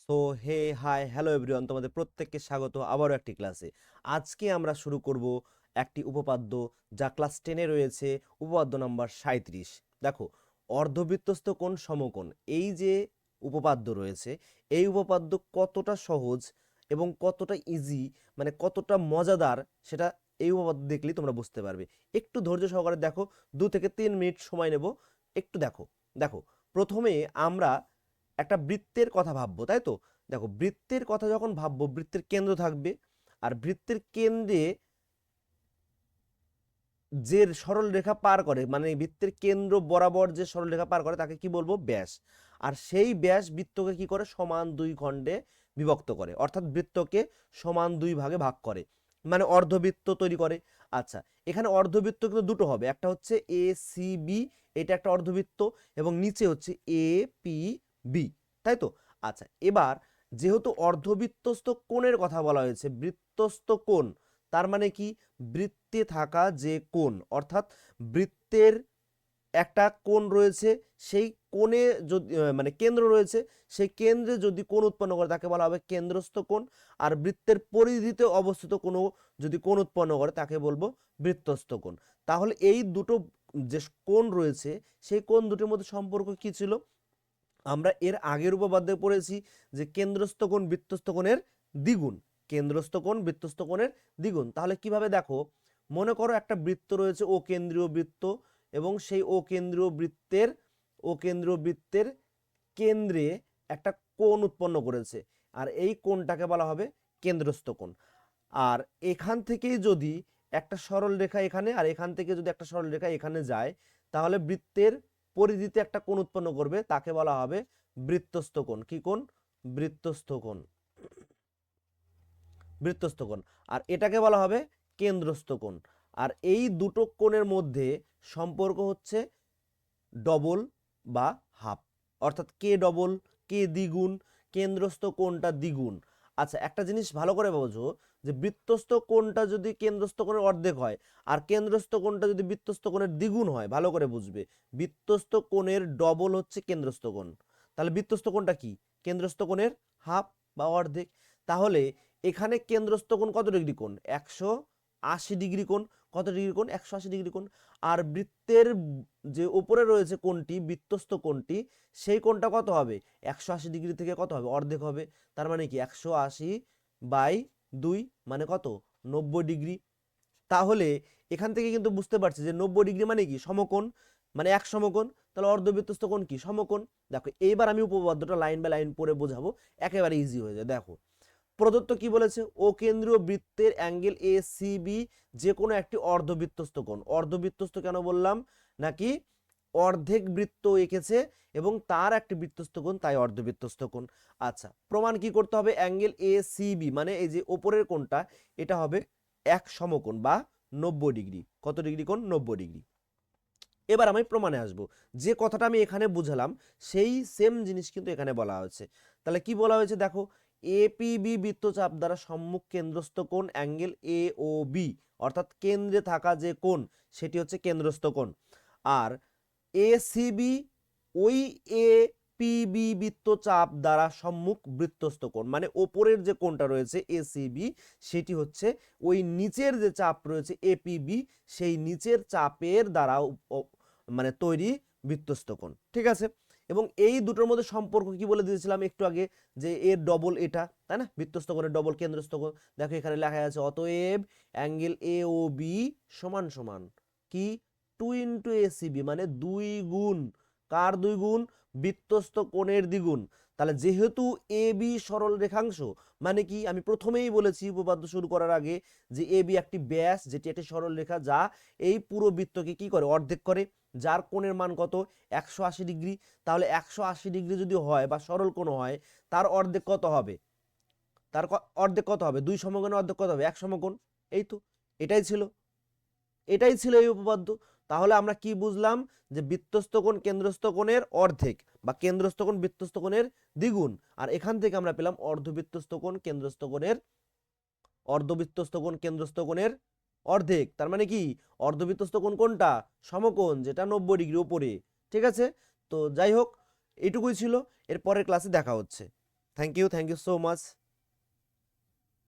So hey hi hello everyone, তোমাদের প্রত্যেককে স্বাগত আবারও একটি ক্লাসে। আজকে আমরা শুরু করব একটি উপপাদ্য যা ক্লাস 10-এ রয়েছে, উপপাদ্য নাম্বার 37। দেখো, অর্ধবৃত্তস্থ কোণ সমকোণ, এই যে উপপাদ্য রয়েছে, এই উপপাদ্য কতটা সহজ এবং কতটা ইজি, মানে কতটা মজাদার, সেটা এই উপপাদ্য দেখলেই তোমরা বুঝতে পারবে। একটু ধৈর্য সহকারে দেখো, 2 থেকে 3 মিনিট সময় নেব। একটু দেখো দেখো প্রথমে আমরা একটা বৃত্তের কথা ভাববো, তাই তো? দেখো, বৃত্তের কথা যখন ভাববো, বৃত্তের কেন্দ্র থাকবে, আর বৃত্তের কেন্দ্রে যে সরল রেখা পার করে, মানে বৃত্তের কেন্দ্র বরাবর যে সরল রেখা পার করে তাকে কি বলবো? ব্যাস। আর সেই ব্যাস বৃত্তকে কি করে? সমান দুই খণ্ডে বিভক্ত করে, অর্থাৎ বৃত্তকে সমান দুই ভাগে ভাগ করে, মানে অর্ধবৃত্ত তৈরি করে। আচ্ছা, এখানে অর্ধবৃত্ত কিন্তু দুটো হবে, একটা হচ্ছে এ সি বি, এটা একটা অর্ধবৃত্ত, এবং নিচে হচ্ছে এ পি বি, তাই তো? আচ্ছা, এবার যেহেতু অর্ধবৃত্তস্থ কোণের কথা বলা হয়েছে, বৃত্তস্থ কোণ তার মানে কি? বৃত্তে থাকা যে কোণ, অর্থাৎ বৃত্তের একটা কোণ রয়েছে, সেই কোণে যদি মানে কেন্দ্র রয়েছে, সেই কেন্দ্রে যদি কোণ উৎপন্ন করে তাকে বলা হবে কেন্দ্রস্থ কোণ। আর বৃত্তের পরিধিতে অবস্থিত কোনো যদি কোণ উৎপন্ন করে তাকে বলবো বৃত্তস্থ কোণ। তাহলে এই দুটো যে কোণ রয়েছে, সেই কোণ দুটির মধ্যে সম্পর্ক কি ছিল? আমরা এর আগের উপপাদ্যে পড়েছি যে কেন্দ্রস্থ কোণ বৃত্তস্থ কোণের দ্বিগুণ, কেন্দ্রস্থ কোণ বৃত্তস্থ কোণের দ্বিগুণ। তাহলে কিভাবে? দেখো, মনে করো একটা বৃত্ত রয়েছে, ও কেন্দ্রীয় বৃত্ত, এবং সেই ও কেন্দ্রীয় বৃত্তের কেন্দ্রে একটা কোণ উৎপন্ন করেছে, আর এই কোণটাকে বলা হবে কেন্দ্রস্থ কোণ। আর এখান থেকেই যদি একটা সরল রেখা এখানে, আর এখান থেকে যদি একটা সরল রেখা এখানে যায়, তাহলে বৃত্তের পরিধিতে একটা কোণ উৎপন্ন করবে, তাকে বলা হবে বৃত্তস্থ কোণ। কি কোণ? বৃত্তস্থ কোণ। বৃত্তস্থ কোণ। আর এটাকে বলা হবে কেন্দ্রস্থ কোণ। আর এই দুটো কোণের মধ্যে সম্পর্ক হচ্ছে ডবল বা হাফ, অর্থাৎ কে ডবল, কে দ্বিগুণ, কেন্দ্রস্থ কোণটা দ্বিগুণ। আচ্ছা, একটা জিনিস ভালো করে বোঝো, যে বৃত্তস্থ কোণটা যদি কেন্দ্রস্থ কোণের অর্ধেক হয়, আর কেন্দ্রস্থ কোণটা যদি বৃত্তস্থ কোণের দ্বিগুণ হয়, ভালো করে বুঝবে, বৃত্তস্থ কোণের ডবল হচ্ছে কেন্দ্রস্থ কোণ। তাহলে বৃত্তস্থ কোণটা কি? কেন্দ্রস্থ কোণের হাফ বা অর্ধেক। তাহলে এখানে কেন্দ্রস্থ কোণ কত ডিগ্রি কোণ? 180 ডিগ্রি কোণ। কত ডিগ্রি কোণ? 180 ডিগ্রি কোণ। আর বৃত্তের যে উপরে রয়েছে কোণটি, বৃত্তস্থ কোণটি, সেই কোণটা কত হবে? 180 ডিগ্রি থেকে কত হবে? অর্ধেক হবে। তার মানে কি 180/2 মানে কত? 90 ডিগ্রি। তাহলে এখান থেকে কিন্তু বুঝতে পারছি যে 90 ডিগ্রি মানে কি? সমকোণ, মানে এক সমকোণ। তাহলে অর্ধবৃত্তস্থ কোণ কি? সমকোণ। দেখো, এইবার আমি উপপাদ্যটা লাইন বাই লাইন পড়ে বোঝাবো, একেবারে ইজি হয়ে যায়। দেখো, প্রদত্ত কি বলেছে? ও কেন্দ্রীয় বৃত্তের অ্যাঙ্গেল এ সি বি যে কোনো একটি অর্ধবৃত্তস্থ কোণ। অর্ধবৃত্তস্থ কেন বললাম? নাকি অর্ধেক বৃত্ত এঁকেছে এবং তার একটি বৃত্তস্থ কোণ, তাই অর্ধবৃত্তস্থ কোণ। আচ্ছা, প্রমাণ কি করতে হবে? অ্যাঙ্গেল এ সি বি মানে এই যে ওপরের কোণটা, এটা হবে এক সমকোণ বা 90 ডিগ্রি। কত ডিগ্রি কোণ? 90 ডিগ্রি। এবার আমি প্রমাণে আসবো। যে কথাটা আমি এখানে বুঝালাম, সেই সেম জিনিস কিন্তু এখানে বলা হয়েছে। তাহলে কি বলা হয়েছে? দেখো, এপিবি বৃত্তচাপ দ্বারা সম্মুখ কেন্দ্রস্থ কোণ অ্যাঙ্গেল এ ও বি, অর্থাৎ কেন্দ্রে থাকা যে কোণ সেটি হচ্ছে কেন্দ্রস্থ কোণ। আর এসিবি ওই এ পিবি বৃত্তচাপ দ্বারা সম্মুখ বৃত্তস্থ কোণ, মানে ওপরের যে কোণটা রয়েছে এসিবি, সেটি হচ্ছে ওই নিচের যে চাপ রয়েছে এপিবি, সেই নিচের চাপের দ্বারা মানে তৈরি বৃত্তস্থ কোণ। ঠিক আছে? এবং এই দুটোর মধ্যে সম্পর্ক কি বলে দিয়েছিলাম একটু আগে, যে এর ডবল এটা, তাই না? বৃত্তস্থ কোণের ডবল কেন্দ্রস্থ কোণ। দেখো, এখানে লেখা আছে অতএব অ্যাঙ্গেল এ ও বি সমান সমান কি? 2 × এসিবি, মানে 2 গুণ। কার 2 গুণ? বৃত্তস্থ কোণের দ্বিগুণ। তাহলে যেহেতু এ বি সরল রেখাংশ, মানে কি? আমি প্রথমেই বলেছি উপপাদ্য শুরু করার আগে, যে এ বি একটি ব্যাস, যেটি একটি সরল রেখা, যা এই পুরো বৃত্তকে কি করে? অর্ধেক করে। যার কোণের মান কত? 180 ডিগ্রি। তাহলে 180 ডিগ্রি যদি হয় বা সরল কোণ হয়, তার অর্ধেক কত হবে? তার অর্ধেক কত হবে? 2 সমকোণের অর্ধেক কত হবে? 1 সমকোণ। এই তো, এটাই ছিল, এটাই ছিল এই উপপাদ্য। তাহলে আমরা কি বুঝলাম? যে বৃত্তস্থ কোণ কেন্দ্রস্থ কোণের অর্ধেক, বা কেন্দ্রস্থ কোণ বৃত্তস্থ কোণের দ্বিগুণ। আর এখান থেকে আমরা পেলাম অর্ধবৃত্তস্থ কোণ কেন্দ্রস্থ কোণের অর্ধেক। তার মানে কি? অর্ধবৃত্তস্থ কোণ কোনটা? সমকোণ, যেটা 90 ডিগ্রি উপরে। ঠিক আছে? তো যাই হোক, এইটুকুই ছিল। এর পরের ক্লাসে দেখা হচ্ছে। Thank you so much.